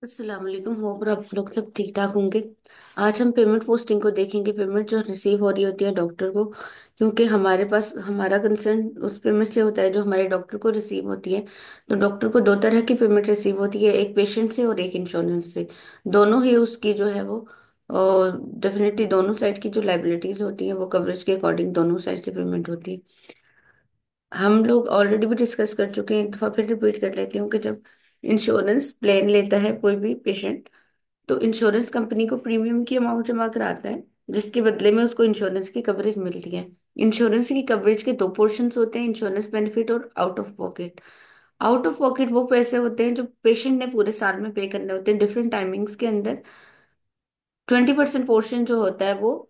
अस्सलाम वालेकुम। होप आप लोग सब ठीक ठाक होंगे। आज हम पेमेंट पोस्टिंग को देखेंगे, पेमेंट जो रिसीव हो रही होती है डॉक्टर को। क्योंकि हमारे पास हमारा कंसर्न उस पेमेंट से होता है जो हमारे डॉक्टर को रिसीव होती है। तो डॉक्टर को दो तरह की पेमेंट रिसीव होती है, एक पेशेंट से और एक इंश्योरेंस से। दोनों ही उसकी जो है वो, और डेफिनेटली दोनों साइड की जो लाइबिलिटीज होती है वो कवरेज के अकॉर्डिंग दोनों साइड से पेमेंट होती है। हम लोग ऑलरेडी भी डिस्कस कर चुके हैं, एक दफा फिर रिपीट कर लेती हूँ कि जब इंश्योरेंस प्लान लेता है कोई भी पेशेंट, तो इंश्योरेंस कंपनी को प्रीमियम की अमाउंट जमा कराता है, जिसके बदले में उसको इंश्योरेंस की कवरेज मिलती है। इंश्योरेंस की कवरेज के दो पोर्शंस होते हैं, इंश्योरेंस बेनिफिट और out of pocket. Out of pocket वो पैसे होते हैं जो पेशेंट ने पूरे साल में पे करने होते हैं डिफरेंट टाइमिंग्स के अंदर। 20% पोर्शन जो होता है वो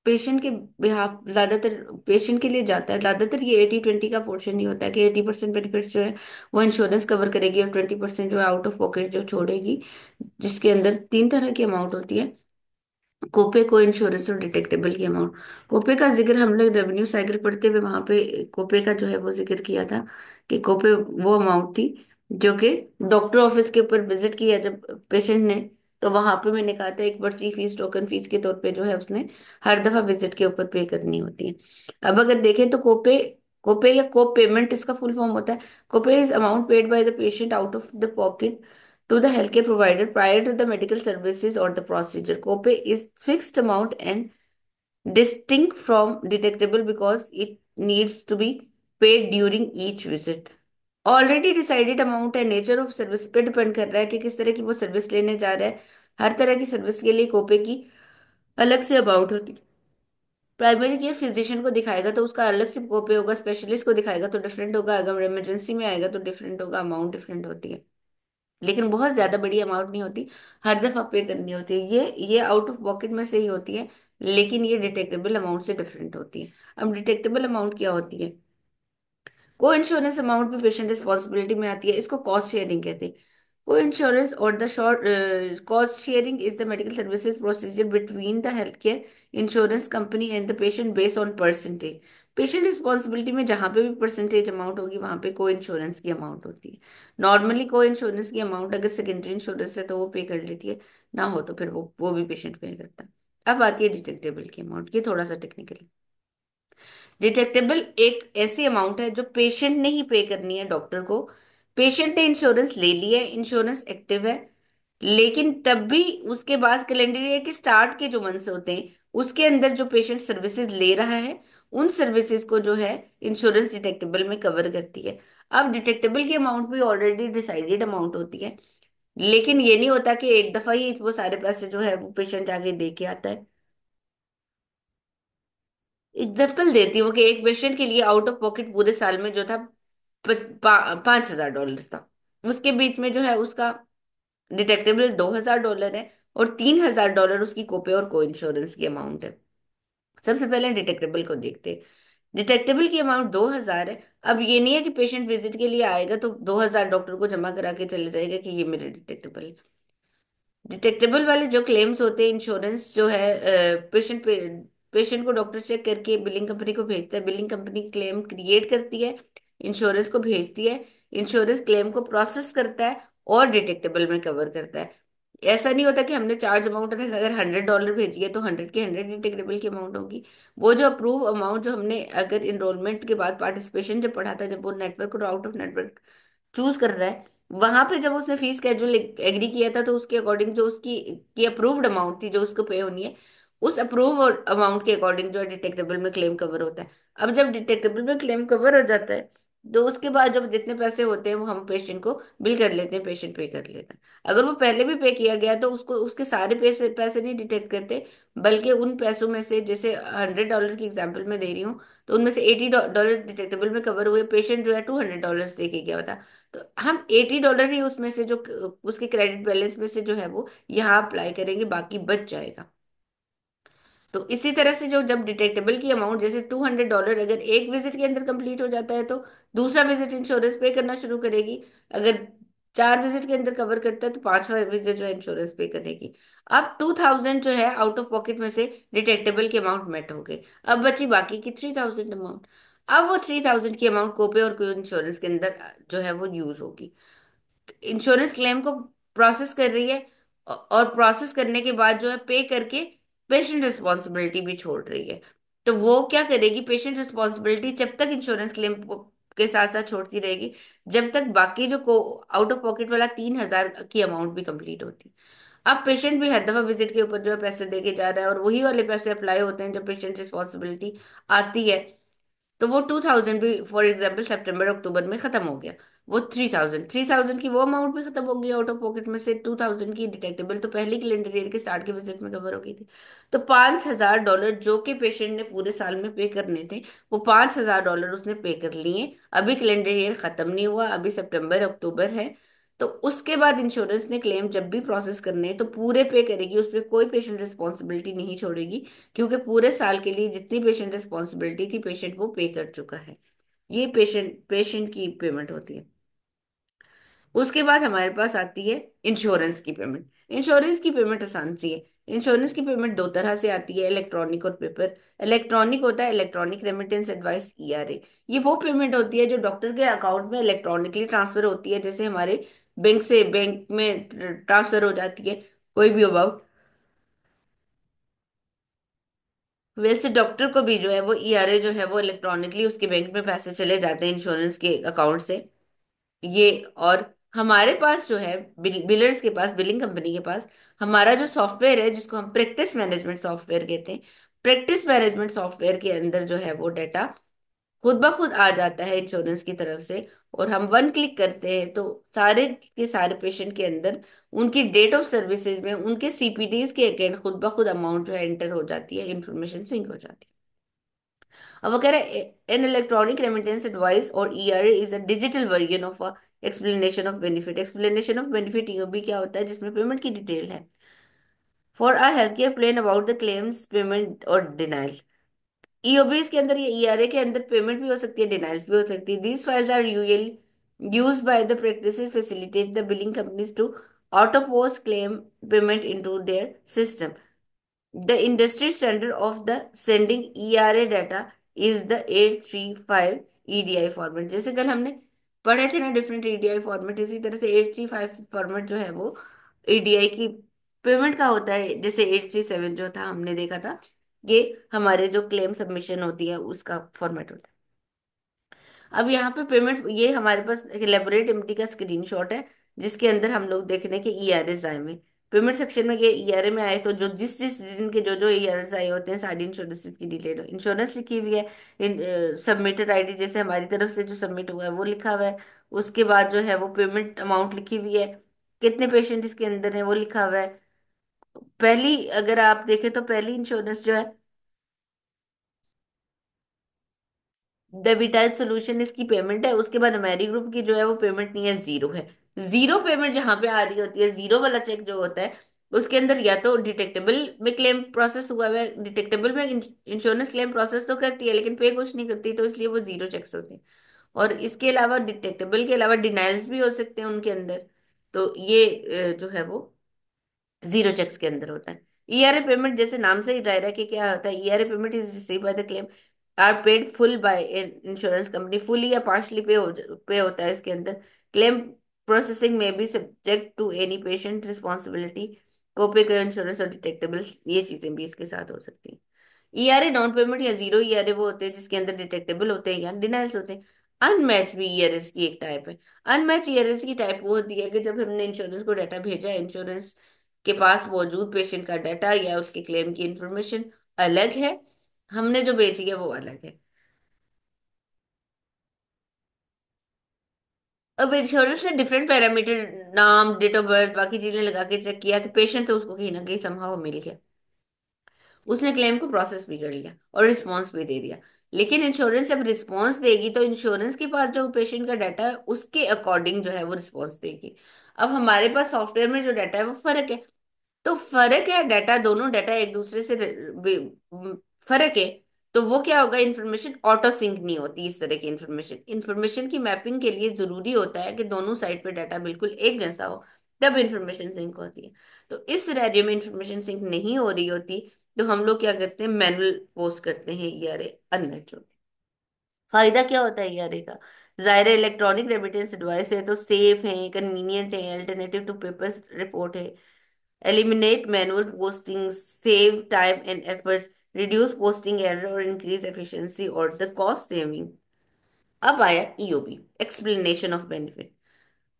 पेशेंट के बिहाफ, ज्यादातर पेशेंट के लिए जाता है। ज्यादातर ये 80-20 का पोर्शन ही होता है कि 80% बेनिफिट जो है वो इंश्योरेंस कवर करेगी और 20% जो है आउट ऑफ पॉकेट जो छोड़ेगी, जिसके अंदर तीन तरह की अमाउंट होती है: कोपे, को इंश्योरेंस और डिटेक्टेबल की अमाउंट। कोपे का जिक्र हम लोग रेवेन्यू साइकिल पढ़ते हुए वहां पे कोपे का जो है वो जिक्र किया था कि कोपे वो अमाउंट थी जो कि डॉक्टर ऑफिस के ऊपर विजिट किया जब पेशेंट ने, तो वहां पे मैंने कहा था एक पर्ची फीस, टोकन फीस के तौर पे जो है उसने हर दफा विजिट के ऊपर पे करनी होती है। अब अगर देखें तो कोपे, कोपे या कोप पेमेंट इसका फुल फॉर्म होता है। Copay is amount paid by the patient out of the pocket to the healthcare provider prior to the medical services or the procedure. Copay is fixed amount and distinct from deductible because it needs to be paid during each visit. Already decided amount है, nature of service पे depend कर रहा है कि किस तरह की वो सर्विस लेने जा रहा है। हर तरह की सर्विस के लिए कोपे की अलग से अमाउंट होती है। प्राइमरी केयर फिजिशियन को दिखाएगा तो उसका अलग से कोपे होगा, स्पेशलिस्ट को दिखाएगा तो डिफरेंट होगा, अगर इमरजेंसी में आएगा तो डिफरेंट होगा, अमाउंट डिफरेंट होती है। लेकिन बहुत ज्यादा बड़ी अमाउंट नहीं होती, हर दफा पे करनी होती है। ये आउट ऑफ पॉकेट में से ही होती है, लेकिन ये डिटेक्टेबल अमाउंट से डिफरेंट होती है। अब डिटेक्टेबल अमाउंट क्या होती है? को इंश्योरेंस अमाउंट भी पेशेंट रिस्पॉन्सिबिलिटी में आती है, इसको कॉस्ट शेयरिंग कहते हैं। को इंश्योरेंस और the short cost sharing is the medical services procedure between the health care insurance company and the patient based on percentage. Patient responsibility में जहां पे भी परसेंटेज अमाउंट होगी वहां पे को इंश्योरेंस की अमाउंट होती है। नॉर्मली को इंश्योरेंस की अमाउंट अगर सेकेंडरी इंश्योरेंस है तो वो पे कर लेती है, ना हो तो फिर वो भी पेशेंट पे करता है। अब आती है डिटेक्टेबल की अमाउंट, ये थोड़ा सा टेक्निकल। डिटेक्टेबल एक ऐसी अमाउंट है जो पेशेंट ने ही पे करनी है डॉक्टर को। पेशेंट ने इंश्योरेंस ले लिया है, इंश्योरेंस एक्टिव है, लेकिन तब भी उसके बाद कैलेंडर ईयर के स्टार्ट के जो मंथ्स होते हैं उसके अंदर जो पेशेंट सर्विसेज ले रहा है उन सर्विसेज को जो है इंश्योरेंस डिटेक्टेबल में कवर करती है। अब डिटेक्टेबल की अमाउंट भी ऑलरेडी डिसाइडेड अमाउंट होती है, लेकिन ये नहीं होता कि एक दफा ही वो सारे पैसे जो है वो पेशेंट जाके दे के आता है। एग्जाम्पल देती हूँ कि एक पेशेंट के लिए आउट ऑफ पॉकेट पूरे साल में जो था 5,000 डॉलर था। उसके बीच में जो है उसका डिटेक्टेबल $2,000 है और $3,000 उसकी कोपे और को इंश्योरेंस की अमाउंट है। सबसे पहले डिटेक्टेबल को देखते हैं। डिटेक्टेबल की अमाउंट 2,000 है। अब ये नहीं है कि पेशेंट विजिट के लिए आएगा तो 2,000 डॉक्टर को जमा करा के चले जाएगा कि ये मेरे डिटेक्टेबल है। डिटेक्टेबल वाले जो क्लेम्स होते हैं, इंश्योरेंस जो है पेशेंट को डॉक्टर चेक करके बिलिंग कंपनी को भेजता है, बिलिंग कंपनी क्लेम क्रिएट करती है, इंश्योरेंस को भेजती है, इंश्योरेंस क्लेम को प्रोसेस करता है और डिटेक्टेबल में कवर करता है। ऐसा नहीं होता कि हमने चार्ज अमाउंट अगर $100 भेजी है तो 100 की 100 डिटेक्टेबल की अमाउंट होगी। वो जो अप्रूव अमाउंट जो हमने अगर इनरोलमेंट के बाद पार्टिसिपेशन जब पढ़ा था, जब वो नेटवर्क और आउट ऑफ नेटवर्क चूज कर रहा है, वहां पे जब उसने फीस स्केड्यूल एग्री किया था तो उसके अकॉर्डिंग जो उसकी की अप्रूव्ड अमाउंट थी जो उसको पे होनी है, उस अप्रूव अमाउंट के अकॉर्डिंग जो है डिटेक्टेबल में क्लेम कवर होता है। अब जब डिटेक्टेबल में क्लेम कवर हो जाता है तो उसके बाद जब जितने पैसे होते हैं वो हम पेशेंट को बिल कर लेते हैं, पेशेंट पे कर लेता है। अगर वो पहले भी पे किया गया तो उसको उसके सारे पैसे पैसे नहीं डिटेक्ट करते, बल्कि उन पैसों में से, जैसे $100 की एग्जाम्पल मैं दे रही हूँ, तो उनमें से $80 डिटेक्टेबल में कवर हुए, पेशेंट जो है $200 दे के गया होता, तो हम $80 ही उसमें से जो उसके क्रेडिट बैलेंस में से जो है वो यहाँ अप्लाई करेंगे, बाकी बच जाएगा। तो इसी तरह से जो जब डिटेक्टेबल की अमाउंट जैसे $200 अगर एक विजिट के अंदर कंप्लीट हो जाता है तो दूसरा विजिट इंश्योरेंस पे करना शुरू करेगी। अगर 4 विजिट के अंदर कवर करता है तो पांचवा विजिट जो है इंश्योरेंस पे करेगी। अब 2,000 जो है आउट ऑफ पॉकेट में से डिटेक्टेबल की अमाउंट मेट हो गई। अब बची बाकी की 3,000 अमाउंट। अब वो 3,000 की अमाउंट कोपे और इंश्योरेंस के अंदर जो है वो यूज होगी। इंश्योरेंस क्लेम को प्रोसेस कर रही है, और प्रोसेस करने के बाद जो है पे करके पेशेंट रिस्पॉन्सिबिलिटी भी छोड़ रही है। तो वो क्या करेगी, पेशेंट रिस्पॉन्सिबिलिटी जब तक इंश्योरेंस क्लेम के साथ साथ छोड़ती रहेगी, जब तक बाकी जो को आउट ऑफ पॉकेट वाला 3,000 की अमाउंट भी कंप्लीट होती है। अब पेशेंट भी हर दफा विजिट के ऊपर जो है पैसे दे के जा रहा है, और वही वाले पैसे अप्लाई होते हैं जब पेशेंट रिस्पॉन्सिबिलिटी आती है। तो वो 2,000 भी फॉर एग्जाम्पल सितंबर अक्टूबर में खत्म हो गया, वो 3,000 की वो अमाउंट भी खत्म हो गई आउट ऑफ पॉकेट में से। 2,000 की डिटेक्टेबल तो पहली कैलेंडर ईयर के स्टार्ट के विजिट में कवर हो गई थी। तो $5,000 जो कि पेशेंट ने पूरे साल में पे करने थे, वो $5,000 उसने पे कर लिए। अभी कैलेंडर ईयर खत्म नहीं हुआ, अभी सितंबर अक्टूबर है। तो उसके बाद इंश्योरेंस ने क्लेम जब भी प्रोसेस करने हैं तो पूरे पे करेगी, उस पर कोई पेशेंट रिस्पॉन्सिबिलिटी नहीं छोड़ेगी, क्योंकि पूरे साल के लिए जितनी पेशेंट रिस्पॉन्सिबिलिटी थी पेशेंट वो पे कर चुका है। ये पेशेंट की पेमेंट होती है। उसके बाद हमारे पास आती है इंश्योरेंस की पेमेंट। इंश्योरेंस की पेमेंट आसान सी है। इंश्योरेंस की पेमेंट दो तरह से आती है, इलेक्ट्रॉनिक और पेपर। इलेक्ट्रॉनिक होता है इलेक्ट्रॉनिक रेमिटेंस एडवाइस, ERA। ये वो पेमेंट होती है जो डॉक्टर के अकाउंट में इलेक्ट्रॉनिकली ट्रांसफर होती है, जैसे हमारे बैंक से बैंक में ट्रांसफर हो जाती है कोई भी अमाउंट। वैसे डॉक्टर को भी जो है वो ERA जो है वो इलेक्ट्रॉनिकली उसके बैंक में पैसे चले जाते हैं इंश्योरेंस के अकाउंट से। ये, और हमारे पास जो है बिलर्स के पास, बिलिंग कंपनी के पास हमारा जो सॉफ्टवेयर है जिसको हम प्रैक्टिस मैनेजमेंट सॉफ्टवेयर कहते हैं, प्रैक्टिस मैनेजमेंट सॉफ्टवेयर के अंदर जो है वो डाटा खुद ब खुद आ जाता है इंश्योरेंस की तरफ से। और हम वन क्लिक करते हैं तो सारे के सारे पेशेंट के अंदर उनकी डेट ऑफ सर्विसेज में उनके CPDs के अगेंस्ट खुद ब खुद अमाउंट जो है एंटर हो जाती है, इंफॉर्मेशन सिंक हो जाती है। अब वो कह रहा है एन इलेक्ट्रॉनिक रेमिटेंस एडवाइस और ERA is a digital version of explanation of benefit. Explanation of benefit EOB क्या होता है, जिसमें पेमेंट की डिटेल है। For a health care plan about the claims payment और डिनाइल। EOBs के अंदर या ERA के अंदर पेमेंट भी हो सकती है, डिनाइल्स भी हो सकती है। These files are usually used by the practices facilitate the billing companies to auto post claim payment into their system. The industry standard of the sending ERA data is the 835 EDI format. जैसे कल हमने पढ़े थे ना different EDI format, इसी तरह से 835 format जो है वो EDI की पेमेंट का होता है। जैसे 837 जो था हमने देखा था, ये हमारे जो क्लेम सबमिशन होती है उसका फॉर्मेट होता है। अब यहाँ पे पेमेंट, ये हमारे पास इलेबोरेट एमटी का स्क्रीनशॉट है जिसके अंदर हम लोग देख रहे हैं कि ERS आए हुए पेमेंट सेक्शन में। ये ERA में आए तो जो जिस जिस दिन के जो जो ERS आए होते हैं सारी इंश्योरेंस की डिटेल इंश्योरेंस लिखी हुई है। सबमिटेड ID जैसे हमारी तरफ से जो सबमिट हुआ है वो लिखा हुआ है। उसके बाद जो है वो पेमेंट अमाउंट लिखी हुई है, कितने पेशेंट इसके अंदर है वो लिखा हुआ है। पहली अगर आप देखें तो पहली इंश्योरेंस जो है डेविटाइज सोल्यूशन, इसकी पेमेंट है। उसके बाद हमारी ग्रुप की जो है वो पेमेंट नहीं है, जीरो है। जीरो पेमेंट जहां पे आ रही होती है, जीरो वाला चेक जो होता है उसके अंदर या तो डिटेक्टेबल में क्लेम प्रोसेस हुआ हुआ है, डिटेक्टेबल में इंश्योरेंस क्लेम प्रोसेस तो करती है लेकिन पे कुछ नहीं करती, तो इसलिए वो जीरो चेक्स होते हैं। और इसके अलावा डिटेक्टेबल के अलावा डिनाइल्स भी हो सकते हैं उनके अंदर। तो ये जो है वो जीरो चेक्स के अंदर होता है। ERA पेमेंट जैसे नाम से ही जाहिर है कि क्या होता है, ERA payment is receive by the claim or paid full by insurance company, fully या पार्शली पे होता है इसके अंदर। क्लेम प्रोसेसिंग में भी subject to any patient responsibility, copay का इंश्योरेंस और डिटेक्टेबल, ये चीजें भी इसके साथ हो सकती हैं। ERA डाउन पेमेंट या जीरो ERA वो होते हैं जिसके अंदर डिटेक्टेबल होते हैं या डिनाइल्स होते हैं। अनमैच भी ERS की एक टाइप है। अनमैच ERS की टाइप वो होती है कि जब हमने इंश्योरेंस को डाटा भेजा, इंश्योरेंस के पास मौजूद पेशेंट का डाटा या उसके क्लेम की इंफॉर्मेशन अलग है, हमने जो भेजी है वो अलग है। अब इंश्योरेंस ने डिफरेंट पैरामीटर, नाम, डेट ऑफ बर्थ, बाकी चीजें लगा के चेक किया कि पेशेंट तो उसको कहीं ना कहीं समहाउ मिल गया, उसने क्लेम को प्रोसेस भी कर लिया और रिस्पॉन्स भी दे दिया। लेकिन इंश्योरेंस जब रिस्पॉन्स देगी तो इंश्योरेंस के पास जो पेशेंट का डाटा है उसके अकॉर्डिंग जो है वो रिस्पॉन्स देगी। अब हमारे पास सॉफ्टवेयर में जो डाटा है वो फर्क है। तो फर्क है डाटा, दोनों डाटा एक दूसरे से फर्क है। तो वो क्या होगा, इन्फॉर्मेशन ऑटो सिंक नहीं होती। इस तरह की इन्फॉर्मेशन की मैपिंग के लिए जरूरी होता है कि दोनों साइड पे डाटा बिल्कुल एक जैसा हो, तब इन्फॉर्मेशन सिंक होती है। तो इस सिनेरियो में इन्फॉर्मेशन सिंक नहीं हो रही होती तो हम लोग क्या करते हैं, मैनुअल पोस्ट करते हैं ERA अननेचुरल। फायदा क्या होता है ERA का, जाहिर है इलेक्ट्रॉनिक रेमिटेंस डिवाइस है तो सेफ है, कन्वीनियंट है, अल्टरनेटिव टू पेपर रिपोर्ट है, eliminate manual posting, save time and efforts, reduce posting error और इंक्रीज एफिशिएंसी और द कॉस्ट सेविंग। अब आया ईओबी, एक्सप्लेनेशन ऑफ बेनिफिट।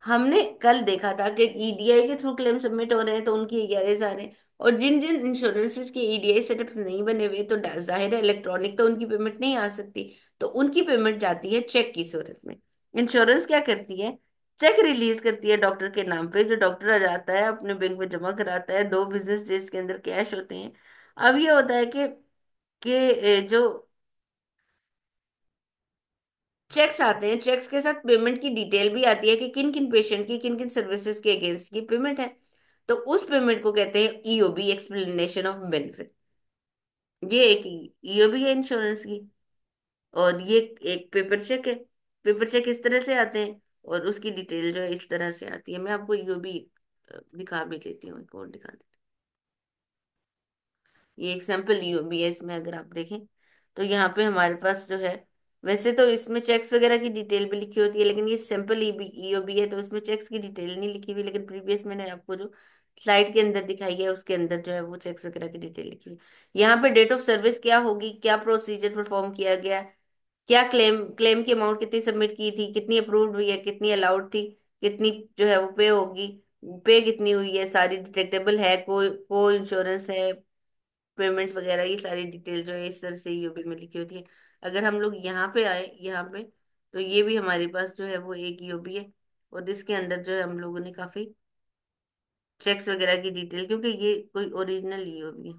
हमने कल देखा था कि ईडीआई के थ्रू क्लेम सबमिट हो रहे हैं तो उनके ईआरएस आ रहे हैं, और जिन जिन इंश्योरेंसेस के ईडीआई सेटअप्स नहीं बने हुए तो जाहिर है इलेक्ट्रॉनिक तो उनकी पेमेंट नहीं आ सकती, तो उनकी पेमेंट जाती है चेक की सूरत में। इंश्योरेंस क्या करती है, चेक रिलीज करती है डॉक्टर के नाम पे, जो डॉक्टर आ जाता है अपने बैंक में जमा कराता है, 2 बिजनेस डेज के अंदर कैश होते हैं। अब ये होता है कि जो चेक्स आते हैं, चेक्स के साथ पेमेंट की डिटेल भी आती है कि किन किन पेशेंट की किन किन सर्विसेज के अगेंस्ट की पेमेंट है। तो उस पेमेंट को कहते हैं ईओबी, एक्सप्लेनेशन ऑफ बेनिफिट। ये एक ईओबी है इंश्योरेंस की। और ये एक पेपर चेक है। पेपर चेक इस तरह से आते हैं और उसकी डिटेल जो है इस तरह से आती है। मैं आपको ईओबी दिखा भी देती हूँ, एक और दिखा देती हूँ। ये एग्जाम्पल ईओबी है, इसमें अगर आप देखें तो यहाँ पे हमारे पास जो है, वैसे तो इसमें चेक्स वगैरह की डिटेल भी लिखी होती है, लेकिन ये सिंपल ईओबी है तो इसमें चेक्स की डिटेल नहीं लिखी हुई, लेकिन प्रीवियस मैंने आपको जो स्लाइड के अंदर दिखाई है उसके अंदर जो है वो चेक्स वगैरह की डिटेल लिखी हुई है। यहाँ पे डेट ऑफ सर्विस क्या होगी, क्या प्रोसीजर परफॉर्म किया गया, क्या क्लेम की अमाउंट कितनी सबमिट की थी, कितनी अप्रूव्ड हुई है, कितनी अलाउड थी, कितनी जो है वो पे होगी, पे कितनी हुई है, सारी डिटेक्टेबल है, को इंश्योरेंस है, पेमेंट वगैरह, ये सारी डिटेल जो है इस तरह से ईओबी में लिखी होती है। अगर हम लोग यहाँ पे आए, यहाँ पे तो ये भी हमारे पास जो है वो एक ईओबी है, और इसके अंदर जो है हम लोगों ने काफी चेक्स वगैरह की डिटेल, क्योंकि ये कोई ओरिजिनल ईओबी है।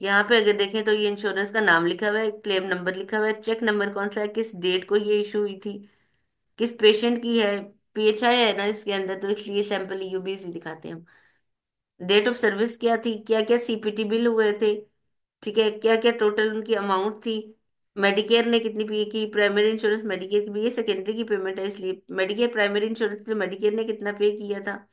यहाँ पे अगर देखें तो ये इंश्योरेंस का नाम लिखा हुआ है, क्लेम नंबर लिखा हुआ है, चेक नंबर कौन सा है, किस डेट को ये इशू हुई थी, किस पेशेंट की है, पीएचआई है ना इसके अंदर, तो इसलिए सैंपल यूबीसी दिखाते हैं हम। डेट ऑफ सर्विस क्या थी, क्या क्या सीपीटी बिल हुए थे, ठीक है, क्या क्या टोटल उनकी अमाउंट थी, मेडिकेयर ने कितनी पे की, प्राइमरी इंश्योरेंस मेडिकेयर की भी, ये सेकेंडरी की पेमेंट है इसलिए मेडिकेयर प्राइमरी इंश्योरेंस जो मेडिकेयर ने कितना पे किया था।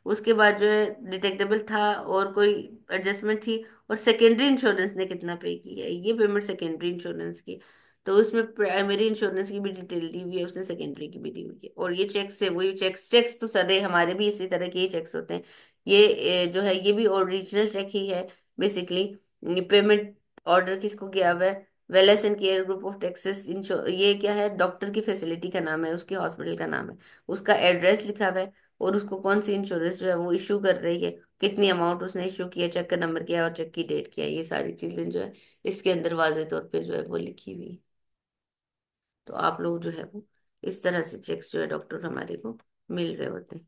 उसके बाद जो है डिटेक्टेबल था और कोई एडजस्टमेंट थी, और सेकेंडरी इंश्योरेंस ने कितना पे किया है, ये पेमेंट सेकेंडरी इंश्योरेंस की। तो उसमें प्राइमरी इंश्योरेंस की भी डिटेल दी हुई है, उसने सेकेंडरी की भी दी हुई है। और ये चेक्स है, वही चेक्स, चेक्स तो सदे हमारे भी इसी तरह के ही चेक्स होते हैं। ये जो है ये भी ओरिजिनल चेक ही है बेसिकली। पेमेंट ऑर्डर किसको किया हुआ है, wellness and care group of Texas ensure, ये क्या है, डॉक्टर की फैसिलिटी का नाम है, उसके हॉस्पिटल का नाम है, उसका एड्रेस लिखा हुआ है, और उसको कौन सी इंश्योरेंस जो है वो इशू कर रही है, कितनी अमाउंट उसने इशू किया, चेक का नंबर क्या है और चेक की डेट क्या है, ये सारी चीजें जो है इसके अंदर वाजे तौर पे जो है वो लिखी हुई है। तो आप लोग जो है वो इस तरह से चेक्स जो है डॉक्टर हमारे को मिल रहे होते हैं।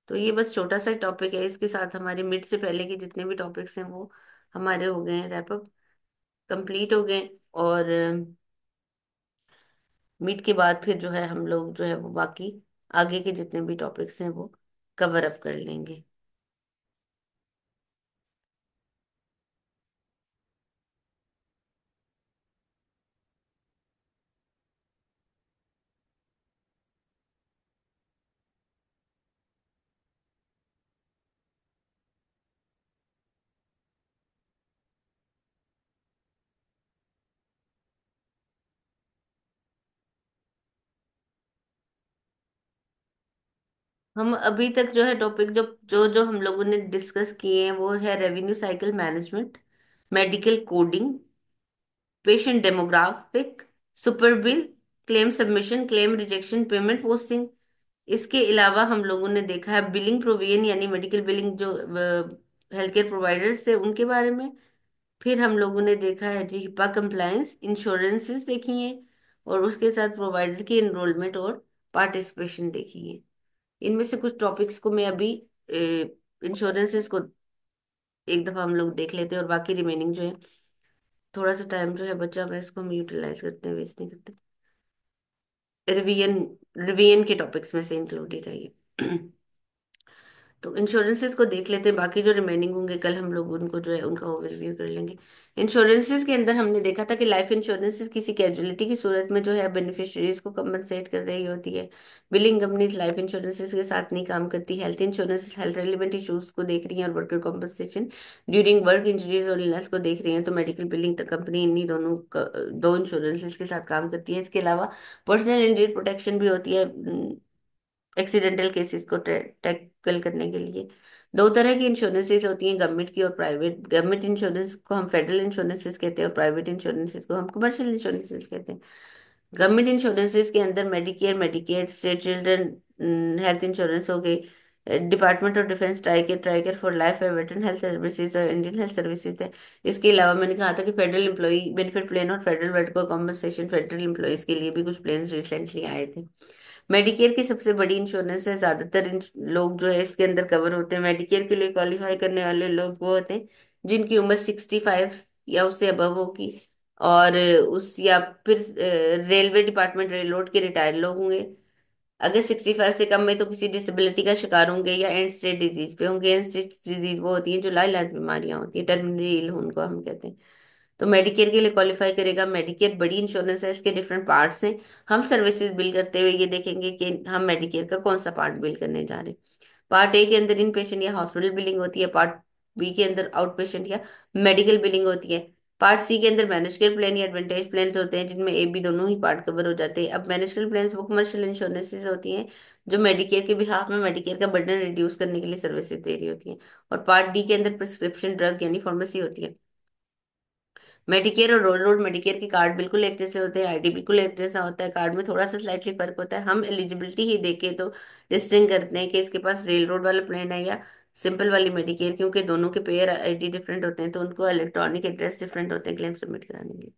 तो ये बस छोटा सा टॉपिक है, इसके साथ हमारे मिड से पहले के जितने भी टॉपिक्स हैं वो हमारे हो गए हैं, रैप अप कंप्लीट हो गए। और मिड के बाद फिर जो है हम लोग जो है वो बाकी आगे के जितने भी टॉपिक्स हैं वो कवर अप कर लेंगे। हम अभी तक जो है टॉपिक जो जो जो हम लोगों ने डिस्कस किए हैं वो है revenue cycle management, medical coding, patient demographic, super bill, claim submission, claim rejection, payment posting. इसके अलावा हम लोगों ने देखा है बिलिंग प्रोविजन, यानी मेडिकल बिलिंग जो हेल्थ केयर प्रोवाइडर्स थे उनके बारे में। फिर हम लोगों ने देखा है जी हिपा कंप्लायंस, इंश्योरेंसेस देखी हैं, और उसके साथ प्रोवाइडर की एनरोलमेंट और पार्टिसिपेशन देखी है। इनमें से कुछ टॉपिक्स को मैं अभी इंश्योरेंसेस को एक दफा हम लोग देख लेते हैं, और बाकी रिमेनिंग जो है थोड़ा सा टाइम जो है बचा हुआ है इसको हम यूटिलाइज करते हैं, वेस्ट नहीं करते। रिवीजन, रिवीजन के टॉपिक्स में से इंक्लूडेड है ये। तो इंश्योरेंसेस को देख लेते हैं, बाकी जो रिमेनिंग होंगे कल हम लोग उनको जो है उनका ओवरव्यू कर लेंगे। इंश्योरेंसेस के अंदर हमने देखा था कि लाइफ इंश्योरेंसेस किसी कैजुअलिटी की सूरत में जो है बेनिफिशियरीज को कंपनसेट कर रही होती है। बिलिंग कंपनीज लाइफ इंश्योरेंसेस के साथ नहीं काम करती। Health insurance health relevant issues को देख रही हैं और worker compensation during work injuries और इलनेस को देख रही हैं, तो मेडिकल बिलिंग कंपनी इन्हीं दो इंश्योरेंसेस के साथ काम करती है। इसके अलावा पर्सनल इंजरी प्रोटेक्शन भी होती है एक्सीडेंटल केसेस को टैकल करने के लिए। दो तरह की इंश्योरेंसेस होती हैं, गवर्नमेंट की और प्राइवेट। गवर्नमेंट इंश्योरेंस को हम फेडरल इंश्योरेंसेस कहते हैं और प्राइवेट इंश्योरेंसेस को हम कमर्शियल इंश्योरेंसेस कहते हैं। गवर्नमेंट इंश्योरेंसेस के अंदर Medicare, Medicaid, state children health insurance हो गई, department of defence, Tricare, Tricare for life है, वेटरन हेल्थ सर्विसेज और इंडियन हेल्थ सर्विसेज है। इसके अलावा मैंने कहा था कि फेडरल एम्प्लॉई बेनिफिट प्लान और federal worker compensation federal employees के लिए भी कुछ प्लान रिसेंटली आए थे। मेडिकेयर की सबसे बड़ी इंश्योरेंस है, ज्यादातर लोग जो है इसके अंदर कवर होते हैं। मेडिकेयर के लिए क्वालिफाई करने वाले लोग वो होते हैं जिनकी उम्र 65 या उससे अबव होगी, और उस या फिर रेलवे डिपार्टमेंट रेलरोड के रिटायर्ड लोग होंगे। अगर 65 से कम में तो किसी डिसेबिलिटी का शिकार होंगे या एंड स्टेज डिजीज पे होंगे। एंड स्टेज डिजीज वो होती है जो लाइलाज बीमारियां होती है, टर्मिनली इल उनको हम कहते हैं। तो मेडिकेयर के लिए क्वालिफाई करेगा। मेडिकेयर बड़ी इंश्योरेंस है, इसके डिफरेंट पार्ट्स हैं। हम सर्विसेज बिल करते हुए ये देखेंगे कि हम मेडिकेयर का कौन सा पार्ट बिल करने जा रहे हैं। पार्ट ए के अंदर इन पेशेंट या हॉस्पिटल बिलिंग होती है। पार्ट बी के अंदर आउट पेशेंट या मेडिकल बिलिंग होती है। पार्ट सी के अंदर मैनेज केयर प्लान या एडवांटेज प्लान होते हैं जिनमें ए बी दोनों ही पार्ट कवर हो जाते हैं। अब मैनेज केयर प्लान वो कमर्शियल इंश्योरेंसेज होती हैं जो मेडिकेयर के बिहाफ में मेडिकेयर का बर्डन रिड्यूस करने के लिए सर्विसेज दे रही होती हैं। और पार्ट डी के अंदर प्रिस्क्रिप्शन ड्रग यानी फार्मेसी होती है। मेडिकेयर और रोल रोड मेडिकेयर के कार्ड बिल्कुल एक जैसे होते हैं, आईडी बिल्कुल एक जैसा होता है, कार्ड में थोड़ा सा स्लाइटली फर्क होता है। हम एलिजिबिलिटी ही देके तो डिस्टिंग करते हैं कि इसके पास रेल रोड वाला प्लान है या सिंपल वाली मेडिकेयर, क्योंकि दोनों के पेयर आईडी डिफरेंट होते हैं तो उनको इलेक्ट्रॉनिक एड्रेस डिफरेंट होते हैं क्लेम सबमिट कराने के लिए।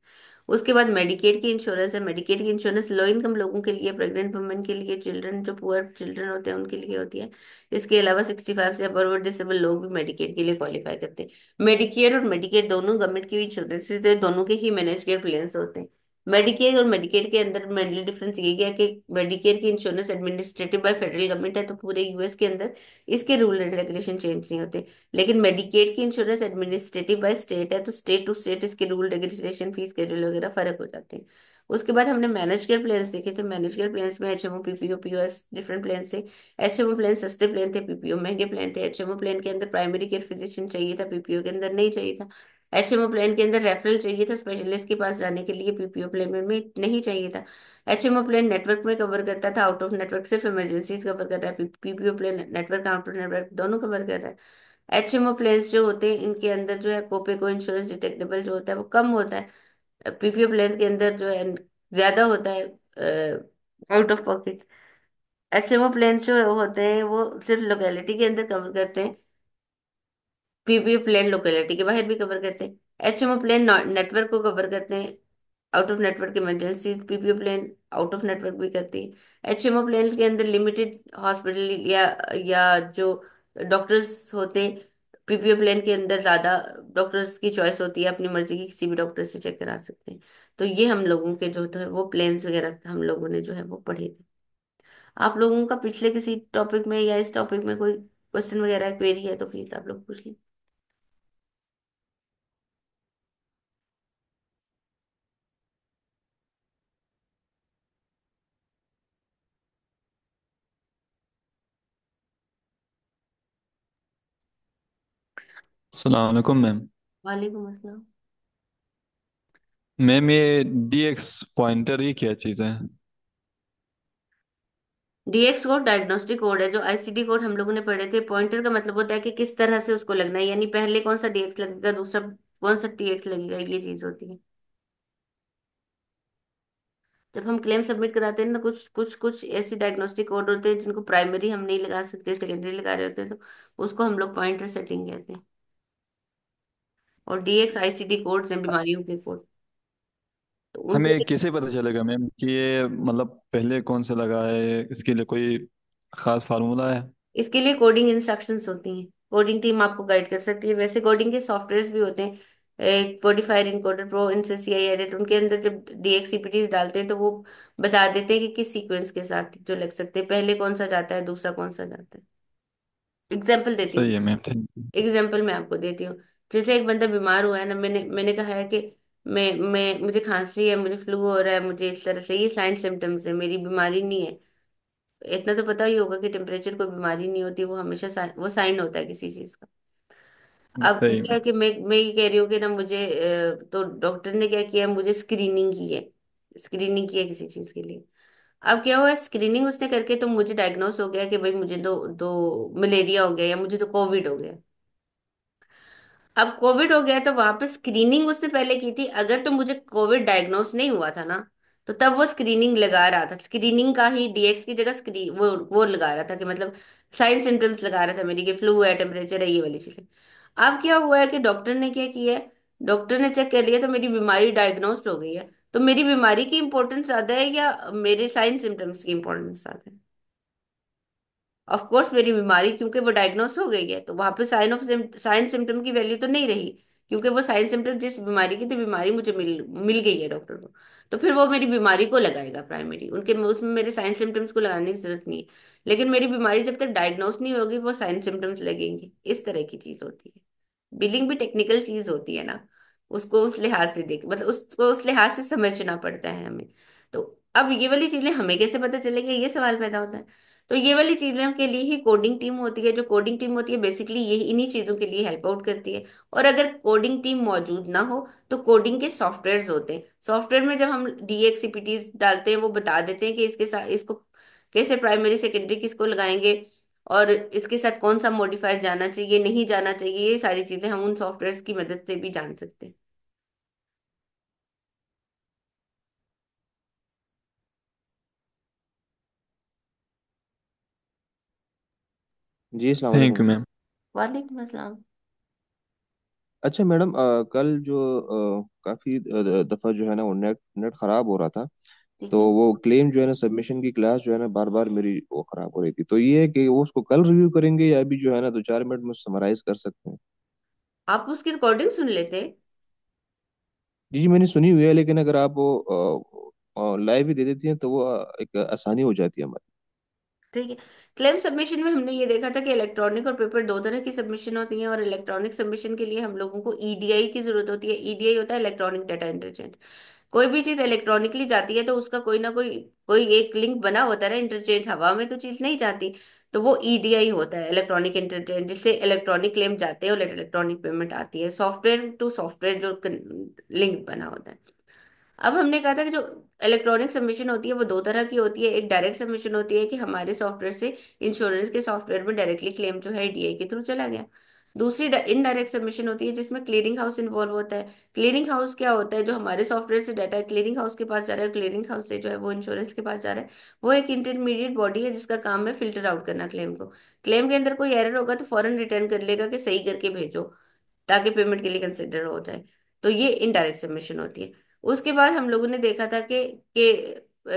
उसके बाद मेडिकेड की इंश्योरेंस है। मेडिकेड की इंश्योरेंस लो इनकम लोगों के लिए, प्रेग्नेंट वुमेन के लिए, चिल्ड्रन जो पुअर चिल्ड्रन होते हैं उनके लिए होती है। इसके अलावा 65 से अबव डिसेबल लोग भी मेडिकेड के लिए क्वालिफाई करते हैं। मेडिकेयर और मेडिकेड दोनों गवर्नमेंट की इंश्योरेंस है, दोनों के ही मैनेज केयर प्लान्स होते हैं। मेडिकेयर और मेडिकेड के अंदर मेनली डिफरेंस ये है कि मेडिकेयर की insurance administrative by federal government है, तो पूरे यूएस के अंदर इसके रूल एंड रेगुलेशन चेंज नहीं होते। लेकिन मेडिकेड की इंश्योरेंस एडमिनिस्ट्रेटिव बाय स्टेट है, तो स्टेट टू स्टेट इसके रूल रेगुलेशन फीस शेड्यूल वगैरह फर्क हो जाते हैं। उसके बाद हमने मैनेज केयर प्लान्स देखे थे। मैनेज केयर प्लान्स में HMO, PPO, POS different plan थे। एचएमओ प्लान सस्ते प्लान थे, पीपीओ महंगे प्लान थे। एचएमओ प्लान के अंदर प्राइमरी केयर फिजिशियन चाहिए था, पीपीओ के अंदर नहीं चाहिए था। एचएमओ प्लान के अंदर रेफरल चाहिए था स्पेशलिस्ट के पास जाने के लिए, पीपीओ प्लान में नहीं चाहिए था। एचएमओ प्लान नेटवर्क में कवर करता था, आउट ऑफ नेटवर्क सिर्फ इमरजेंसीज कवर कर रहा है। PPO plan network out of network दोनों कवर कर रहा है। एचएमओ प्लेन्स जो होते हैं इनके अंदर जो है कोपे को इंश्योरेंस डिटेक्टेबल जो होता है वो कम होता है। पीपीओ प्लेन्स के अंदर जो है ज्यादा होता है out of pocket. HMO plans जो होते हैं वो सिर्फ लोकेलिटी के अंदर कवर करते हैं, पीपीओ प्लेन लोकेलिटी के बाहर भी कवर करते हैं। एचएमओ प्लेन नेटवर्क को कवर करते हैं, out of network emergency. PPO plan out of network भी करती है। एचएमओ प्लेन के अंदर लिमिटेड हॉस्पिटल या जो डॉक्टर्स होते हैं, पीपीओ प्लेन के अंदर ज्यादा डॉक्टर्स की चॉइस होती है, अपनी मर्जी की किसी भी डॉक्टर से चेक करा सकते हैं। तो ये हम लोगों के जो थे वो प्लेन्स वगैरह हम लोगों ने जो है वो पढ़े थे। आप लोगों का पिछले किसी टॉपिक में या इस टॉपिक में कोई क्वेश्चन वगैरह क्वेरी है तो प्लीज आप लोग पूछ लें। अस्सलाम वालेकुम मैम। वालेकुम अस्सलाम। मैम ये DX पॉइंटर ये क्या चीज़ है? डीएक्स कोड डायग्नोस्टिक कोड है, जो आईसीडी कोड हम लोगों ने पढ़े थे। पॉइंटर का मतलब होता है कि किस तरह से उसको लगना है, यानी पहले कौन सा डीएक्स लगेगा, दूसरा कौन सा टीएक्स लगेगा, ये चीज होती है। जब हम क्लेम सबमिट कराते हैं ना, कुछ कुछ कुछ ऐसे डायग्नोस्टिक कोड होते हैं जिनको प्राइमरी हम नहीं लगा सकते, सेकेंडरी लगा रहे होते हैं, तो उसको हम लोग पॉइंटर सेटिंग कहते हैं। और डीएक्स आईसीडी कोड्स हैं, बीमारियों के कोड, तो उनको। हमें कैसे पता चलेगा मैम कि ये मतलब पहले कौन सा लगा है? इसके लिए कोई खास फार्मूला है? इसके लिए कोडिंग इंस्ट्रक्शंस होती हैं, कोडिंग टीम आपको गाइड कर सकती है। वैसे कोडिंग के सॉफ्टवेयर्स भी होते हैं, एक कोडिफायर, इनकोडर प्रो, इनसे सीआई एडिट, उनके अंदर जब डीएक्ससीपीटीज डालते हैं तो वो बता देते हैं कि किस सीक्वेंस के साथ जो लग सकते हैं, पहले कौन सा जाता है दूसरा कौन सा जाता है। एग्जाम्पल देती सही हूँ। है मैम, थैंक यू। एग्जाम्पल मैं आपको देती हूँ। जैसे एक बंदा बीमार हुआ है ना, मैंने कहा है कि मैं मुझे खांसी है, मुझे फ्लू हो रहा है, मुझे इस तरह से ये साइन सिम्टम्स है, मेरी बीमारी नहीं है। इतना तो पता ही होगा कि टेम्परेचर कोई बीमारी नहीं होती, वो हमेशा वो साइन होता है किसी चीज का। अब सही क्या है में। कि मैं ये कह रही हूँ कि ना मुझे तो डॉक्टर ने क्या किया, मुझे स्क्रीनिंग की है, स्क्रीनिंग की है किसी चीज के लिए। अब क्या हुआ, स्क्रीनिंग उसने करके तो मुझे डायग्नोस हो गया कि भाई मुझे तो मलेरिया हो गया या मुझे तो कोविड हो गया। अब कोविड हो गया तो वहां पे स्क्रीनिंग उसने पहले की थी, अगर तो मुझे कोविड डायग्नोस नहीं हुआ था ना, तो तब वो स्क्रीनिंग लगा रहा था, स्क्रीनिंग का ही डीएक्स की जगह स्क्रीन वो लगा रहा था कि मतलब साइन सिम्टम्स लगा रहा था मेरी, कि फ्लू है, टेम्परेचर है, ये वाली चीजें। अब क्या हुआ है कि डॉक्टर ने क्या किया है, डॉक्टर ने चेक कर लिया तो मेरी बीमारी डायग्नोस्ड हो गई है। तो मेरी बीमारी की इंपॉर्टेंस ज्यादा है या मेरे साइन सिम्टम्स की इंपॉर्टेंस ज्यादा है? ऑफ कोर्स मेरी बीमारी, क्योंकि वो डायग्नोस हो गई है तो वहां पे साइन सिम्टम की वैल्यू तो नहीं रही, क्योंकि वो साइन सिम्टम जिस बीमारी की थी, बीमारी मुझे मिल मिल गई है डॉक्टर को। तो फिर वो मेरी बीमारी को लगाएगा प्राइमरी, उनके उसमें मेरे साइन सिम्टम्स को लगाने की जरूरत नहीं है। लेकिन मेरी बीमारी जब तक डायग्नोस नहीं होगी, वो साइन सिम्टम्स लगेंगे, इस तरह की चीज होती है। बिलिंग भी टेक्निकल चीज होती है ना, उसको उस लिहाज से देख, मतलब उसको उस लिहाज से समझना पड़ता है हमें। तो अब ये वाली चीजें हमें कैसे पता चलेगी, ये सवाल पैदा होता है। तो ये वाली चीजों के लिए ही कोडिंग टीम होती है, जो कोडिंग टीम होती है बेसिकली ये इन्हीं चीजों के लिए हेल्प आउट करती है। और अगर कोडिंग टीम मौजूद ना हो, तो कोडिंग के सॉफ्टवेयर्स होते हैं, सॉफ्टवेयर में जब हम डीएक्ससीपीटीज डालते हैं वो बता देते हैं कि इसके साथ इसको कैसे प्राइमरी सेकेंडरी किसको लगाएंगे, और इसके साथ कौन सा मॉडिफायर जाना चाहिए, नहीं जाना चाहिए, ये सारी चीजें हम उन सॉफ्टवेयर्स की मदद से भी जान सकते हैं। जी अस्सलाम थैंक वालेकुम। You ma'am. वालेकुम अस्सलाम। अच्छा मैडम, कल जो काफ़ी दफ़ा जो है ना वो नेट नेट ख़राब हो रहा था। ठीक तो है। वो क्लेम जो है ना, सबमिशन की क्लास जो है ना, बार बार मेरी वो ख़राब हो रही थी। तो ये है कि वो उसको कल रिव्यू करेंगे या अभी जो है ना 2-4 मिनट में समराइज कर सकते हैं? आप उसकी रिकॉर्डिंग सुन लेते। जी जी, मैंने सुनी हुई है, लेकिन अगर आप वो लाइव ही दे देती हैं तो वो एक आसानी हो जाती है हमारी। ठीक है। क्लेम सबमिशन में हमने ये देखा था कि इलेक्ट्रॉनिक और पेपर दो तरह की सबमिशन होती है, और इलेक्ट्रॉनिक सबमिशन के लिए हम लोगों को ईडीआई की जरूरत होती है। ईडीआई होता है इलेक्ट्रॉनिक डाटा इंटरचेंज। कोई भी चीज इलेक्ट्रॉनिकली जाती है तो उसका कोई ना कोई एक लिंक बना होता है ना, इंटरचेंज, हवा में तो चीज नहीं जाती। तो वो ईडीआई होता है, इलेक्ट्रॉनिक इंटरचेंज, जिससे इलेक्ट्रॉनिक क्लेम जाते हैं और इलेक्ट्रॉनिक पेमेंट आती है, सॉफ्टवेयर टू सॉफ्टवेयर जो लिंक बना होता है। अब हमने कहा था कि जो इलेक्ट्रॉनिक सबमिशन होती है वो दो तरह की होती है। एक डायरेक्ट सबमिशन होती है कि हमारे सॉफ्टवेयर से इंश्योरेंस के सॉफ्टवेयर में डायरेक्टली क्लेम जो है डीआई के थ्रू चला गया। दूसरी इनडायरेक्ट सबमिशन होती है जिसमें क्लियरिंग हाउस इन्वॉल्व होता है। क्लियरिंग हाउस क्या होता है, जो हमारे सॉफ्टवेयर से डाटा क्लियरिंग हाउस के पास जा रहा है, क्लियरिंग हाउस से जो है वो इंश्योरेंस के पास जा रहा है। वो एक इंटरमीडिएट बॉडी है जिसका काम है फिल्टर आउट करना क्लेम को। क्लेम के अंदर कोई एरर होगा तो फौरन रिटर्न कर लेगा कि सही करके भेजो, ताकि पेमेंट के लिए कंसिडर हो जाए। तो ये इनडायरेक्ट सबमिशन होती है। उसके बाद हम लोगों ने देखा था कि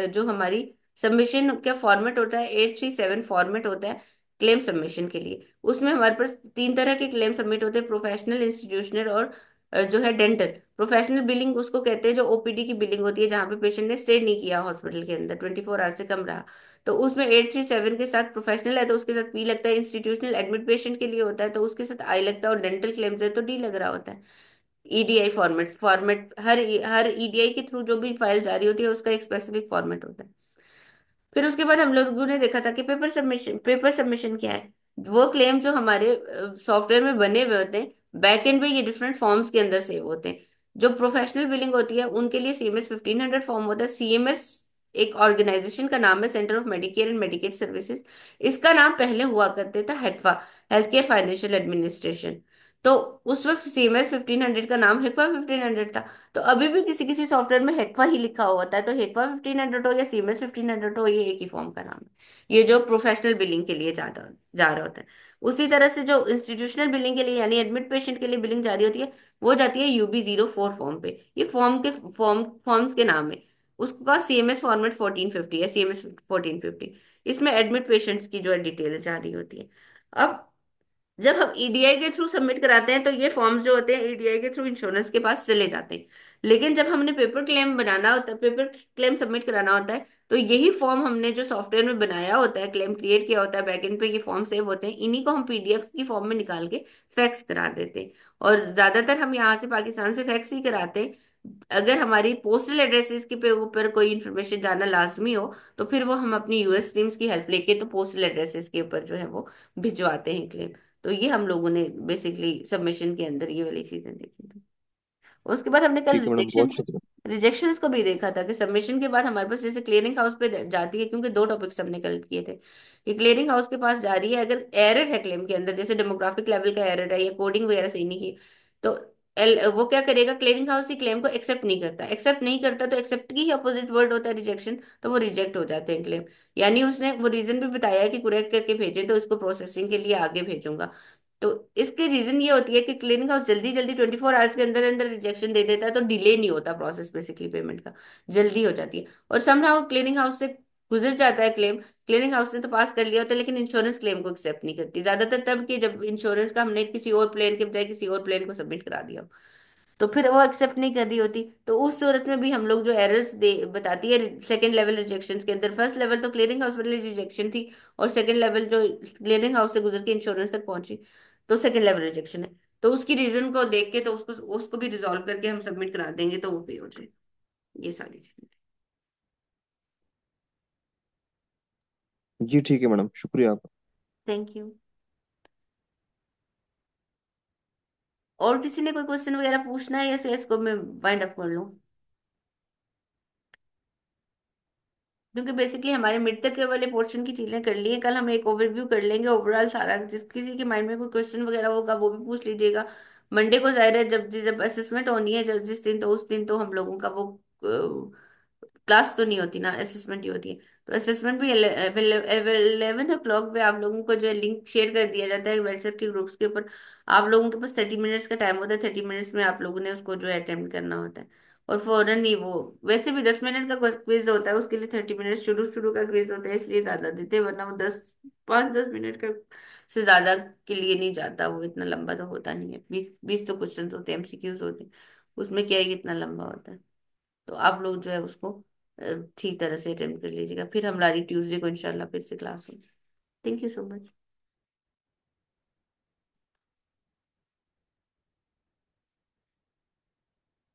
जो हमारी सबमिशन का फॉर्मेट होता है, 837 फॉर्मेट होता है क्लेम सबमिशन के लिए। उसमें हमारे पास तीन तरह के क्लेम सबमिट होते हैं, प्रोफेशनल, इंस्टीट्यूशनल और जो है डेंटल। प्रोफेशनल बिलिंग उसको कहते हैं जो ओपीडी की बिलिंग होती है, जहाँ पे पेशेंट ने स्टे नहीं किया हॉस्पिटल के अंदर, 24 आवर से कम रहा। तो उसमें 837 के साथ प्रोफेशनल है तो उसके साथ पी लगता है, इंस्टीट्यूशनल एडमिट पेशेंट के लिए होता है तो उसके साथ आई लगता है, और डेंटल क्लेम्स है तो डी लग रहा होता है। ईडीआई फॉर्मेट हर ईडीआई के थ्रू जो भी फाइल जारी होती है उसका एक स्पेसिफिक फॉर्मेट होता है। फिर उसके बाद हम लोगों ने देखा था कि पेपर सबमिशन क्या है। वो क्लेम जो हमारे सॉफ्टवेयर में बने हुए होते हैं, बैकएंड पे ये डिफरेंट फॉर्म्स के अंदर सेव होते हैं। जो प्रोफेशनल बिलिंग होती है उनके लिए सीएमएस 1500 फॉर्म होता है। सीएमएस एक ऑर्गेनाइजेशन का नाम है, centre of Medicare and Medicaid services. इसका नाम पहले हुआ करते था हेक्फा, हेल्थ केयर फाइनेंशियल एडमिनिस्ट्रेशन। तो उस वक्त सीएमएस 1500 का नाम हेक्फा 1500 था। तो अभी भी किसी किसी सॉफ्टवेयर में हेक्वा ही लिखा हुआ होता है, तो हेक्वा 1500 हो या सीएमएस 1500 हो, ये एक ही फॉर्म का नाम है। ये जो प्रोफेशनल बिलिंग के लिए जा रहा होता है। उसी तरह से जो इंस्टीट्यूशनल बिलिंग के लिए यानी एडमिट पेशेंट के लिए बिलिंग जारी होती है, वो जाती है यूबी 04 फॉर्म पे। ये फॉर्म्स के नाम है। उसका सीएमएस फॉर्मेट 1450 है, सीएमएस 1450। इसमें एडमिट पेशेंट्स की जो है डिटेल जारी होती है। अब जब हम ईडीआई के थ्रू सबमिट कराते हैं तो ये फॉर्म्स जो होते हैं ईडीआई के थ्रू इंश्योरेंस के पास चले जाते हैं। लेकिन जब हमने पेपर क्लेम बनाना होता है, पेपर क्लेम सबमिट कराना होता है, तो यही फॉर्म हमने जो सॉफ्टवेयर में बनाया होता है, क्लेम क्रिएट किया होता है, बैकएंड पे ये फॉर्म सेव होते हैं, इन्हीं को हम पीडीएफ की फॉर्म में निकाल के फैक्स करा देते हैं। और ज्यादातर हम यहाँ से पाकिस्तान से फैक्स ही कराते हैं। अगर हमारी पोस्टल एड्रेसेस के पे ऊपर कोई इन्फॉर्मेशन जाना लाजमी हो, तो फिर वो हम अपनी यूएस टीम्स की हेल्प लेके तो पोस्टल एड्रेसेस के ऊपर जो है वो भिजवाते हैं क्लेम। तो ये हम लोगों ने बेसिकली सबमिशन के अंदर ये वाली चीजें देखी थी। और उसके बाद हमने कल ठीक है मैडम, रिजेक्शन बहुत शुक्रिया। रिजेक्शंस को भी देखा था कि सबमिशन के बाद हमारे पास जैसे क्लियरिंग हाउस पे जाती है, क्योंकि दो टॉपिक्स हमने कल किए थे कि क्लियरिंग हाउस के पास जा रही है, अगर एरर है क्लेम के अंदर, जैसे डेमोग्राफिक लेवल का एरर है या कोडिंग वगैरह सही नहीं की, तो वो क्या करेगा, क्लियरिंग हाउस ही क्लेम को एक्सेप्ट नहीं करता। एक्सेप्ट नहीं करता तो एक्सेप्ट की ही अपोजिट वर्ड होता है रिजेक्शन, तो वो रिजेक्ट हो जाते हैं क्लेम। यानी उसने वो रीजन भी बताया है कि करेक्ट करके भेजे तो इसको प्रोसेसिंग के लिए आगे भेजूंगा। तो इसकी रीजन ये होती है कि क्लियरिंग हाउस जल्दी जल्दी 24 आवर्स के अंदर अंदर रिजेक्शन दे देता है, तो डिले नहीं होता प्रोसेस बेसिकली पेमेंट का, जल्दी हो जाती है। और समहाउ क्लियरिंग हाउस से गुजर जाता है क्लेम, क्लियरिंग हाउस ने तो पास कर लिया होता है, लेकिन इंश्योरेंस क्लेम को एक्सेप्ट नहीं करती ज्यादातर, तब कि जब इंश्योरेंस का हमने किसी और प्लेन के बजाय किसी और प्लेन को सबमिट करा दिया, तो फिर वो एक्सेप्ट नहीं कर रही होती। तो उस सूरत में भी हम लोग जो एरर्स दे बताती है सेकंड लेवल रिजेक्शन के अंदर, फर्स्ट लेवल तो क्लियरिंग हाउस वाली रिजेक्शन थी, और सेकंड लेवल जो क्लियरिंग हाउस से गुजर के इंश्योरेंस तक पहुंची, तो सेकंड लेवल रिजेक्शन है। तो उसकी रीजन को देख के तो उसको उसको भी रिजॉल्व करके हम सबमिट करा देंगे, तो वो पे हो जाए। ये सारी चीजें। जी ठीक है मैडम, शुक्रिया आपका। Thank you. और किसी ने कोई क्वेश्चन वगैरह पूछना है, या से इसको मैं वाइंड अप कर लूं? क्योंकि बेसिकली हमारे मिड तक के वाले पोर्शन की चीजें कर ली है, कल हम एक ओवरव्यू कर लेंगे ओवरऑल सारा, जिस किसी के माइंड में कोई क्वेश्चन वगैरह होगा वो भी पूछ लीजिएगा। मंडे को जाहिर है जब जब असेसमेंट होनी है, जब जिस दिन, तो उस दिन तो हम लोगों का वो क्लास तो नहीं होती ना, असेसमेंट ही होती है। तो असेसमेंट भी 11 o'clock पे आप लोगों को जो है लिंक शेयर कर दिया जाता है व्हाट्सएप के ग्रुप्स के ऊपर। आप लोगों के पास 30 मिनट्स का टाइम होता है, 30 मिनट्स में आप लोगों ने उसको जो है अटेम्प्ट करना होता है। और फौरन ही वो, वैसे भी 10 मिनट का क्विज होता है, उसके लिए 30 मिनट शुरू शुरू का क्विज होता है, इसलिए ज्यादा देते हैं, वरना वो 5-10 मिनट का से ज्यादा के लिए नहीं जाता, वो इतना लंबा तो होता नहीं है। 20-20 तो क्वेश्चन होते हैं, एमसीक्यूज होते हैं, उसमें क्या है कि इतना लंबा होता है। तो आप लोग जो है उसको ठीक तरह से अटेम्प्ट कर लीजिएगा, फिर हमारी ट्यूसडे को इंशाल्लाह फिर से क्लास होगी। Thank you so much.